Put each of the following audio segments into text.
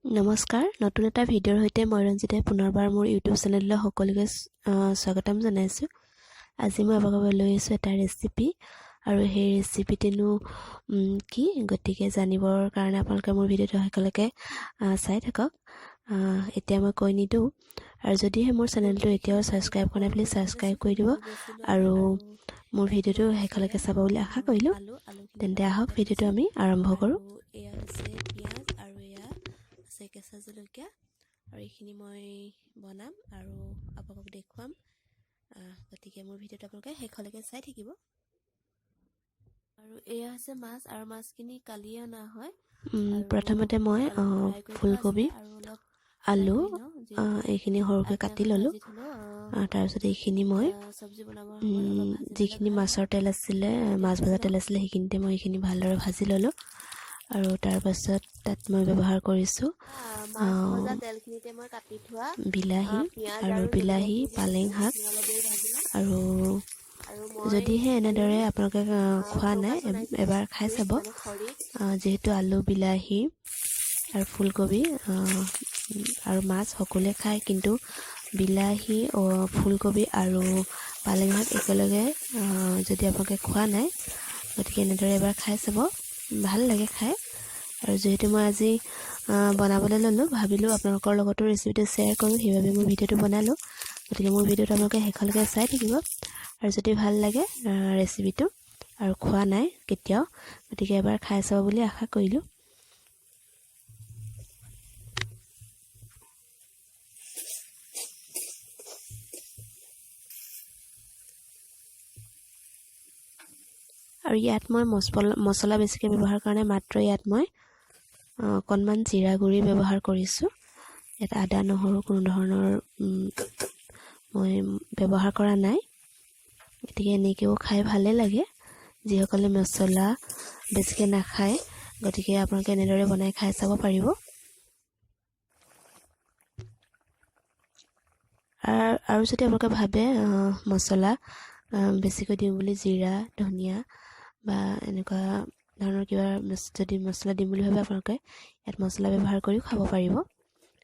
নমস্কাৰ, নতুন এটা ভিডিঅ'ৰ সৈতে মই ৰঞ্জিতে পুনৰবাৰ মোৰ ইউটিউব চেনেললৈ সকলোকে স্বাগতম জনাইছোঁ। আজি মই আপোনালোকক লৈ আহিছোঁ এটা ৰেচিপি আৰু সেই ৰেচিপিটিনো কি গতিকে জানিবৰ কাৰণে আপোনালোকে মোৰ ভিডিঅ'টো শেষলৈকে চাই থাকক। এতিয়া মই কৈ নিদিওঁ, আৰু যদিহে মোৰ চেনেলটো এতিয়াও ছাবস্ক্ৰাইব কৰা নাই প্লিজ ছাবস্ক্ৰাইব কৰি দিব আৰু মোৰ ভিডিঅ'টো শেষলৈকে চাব বুলি আশা কৰিলোঁ। তেন্তে আহক ভিডিঅ'টো আমি আৰম্ভ কৰোঁ। এয়া হৈছে পিঁয়াজ আৰু এয়া আছে কেঁচা জলকীয়া, আৰু এইখিনি মই বনাম আৰু আপোনালোকক দেখুৱাম। গতিকে মোৰ ভিডিঅ'টো আপোনালোকে শেষলৈকে চাই থাকিব। আৰু এয়া হৈছে মাছ, আৰু মাছখিনি কালিয়ে অনা হয়। প্ৰথমতে মই ফুলকবি, আলু এইখিনি সৰুকৈ কাটি ল'লোঁ। তাৰপিছত এইখিনি মই যিখিনি মাছৰ তেল আছিলে, মাছ ভজা তেল আছিলে, সেইখিনিতে মই এইখিনি ভালদৰে ভাজি ল'লোঁ। আৰু তাৰপাছত তাত মই ব্যৱহাৰ কৰিছোঁ বিলাহী, আৰু বিলাহী, পালেং শাক। আৰু যদিহে এনেদৰে আপোনালোকে খোৱা নাই এবাৰ খাই চাব। যিহেতু আলু, বিলাহী আৰু ফুলকবি আৰু মাছ সকলোৱে খায়, কিন্তু বিলাহী, ফুলকবি আৰু পালেং শাক একেলগে যদি আপোনালোকে খোৱা নাই, গতিকে এনেদৰে এবাৰ খাই চাব, ভাল লাগে খাই। আৰু যিহেতু মই আজি বনাবলৈ ল'লোঁ, ভাবিলোঁ আপোনালোকৰ লগতো ৰেচিপিটো শ্বেয়াৰ কৰোঁ, সেইবাবে মোৰ ভিডিঅ'টো বনালোঁ। গতিকে মোৰ ভিডিঅ'টো আপোনালোকে শেষলৈকে চাই থাকিব, আৰু যদি ভাল লাগে ৰেচিপিটো আৰু খোৱা নাই কেতিয়াও, গতিকে এবাৰ খাই চাব বুলি আশা কৰিলোঁ। আৰু ইয়াত মই মছলা বেছিকৈ ব্যৱহাৰ কৰা নাই, মাত্ৰ ইয়াত মই অকণমান জিৰা গুড়ি ব্যৱহাৰ কৰিছোঁ। ইয়াত আদা নহৰু কোনো ধৰণৰ মই ব্যৱহাৰ কৰা নাই। গতিকে এনেকৈও খাই ভালেই লাগে। যিসকলে মছলা বেছিকৈ নাখায়, গতিকে আপোনালোকে এনেদৰে বনাই খাই চাব পাৰিব। আৰু যদি আপোনালোকে ভাবে মছলা বেছিকৈ দিওঁ বুলি, জিৰা, ধনিয়া বা এনেকুৱা ধৰণৰ কিবা যদি মছলা দিম বুলি ভাবে, আপোনালোকে ইয়াত মছলা ব্যৱহাৰ কৰিও খাব পাৰিব।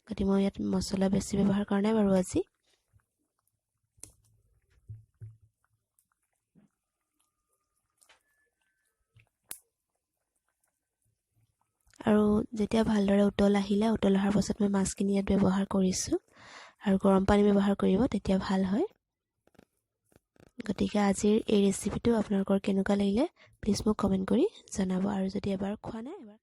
গতিকে মই ইয়াত মছলা বেছি ব্যৱহাৰ কৰা নাই বাৰু আজি। আৰু যেতিয়া ভালদৰে উতল আহিলে, উতল অহাৰ পাছত মই মাছখিনি ইয়াত ব্যৱহাৰ কৰিছোঁ, আৰু গৰম পানী ব্যৱহাৰ কৰিব, তেতিয়া ভাল হয়। গতিকে আজিৰ এই ৰেচিপিটো আপোনালোকৰ কেনেকুৱা লাগিলে প্লিজ মোক কমেণ্ট কৰি জনাব, আৰু যদি এবাৰ খোৱা নাই এবাৰ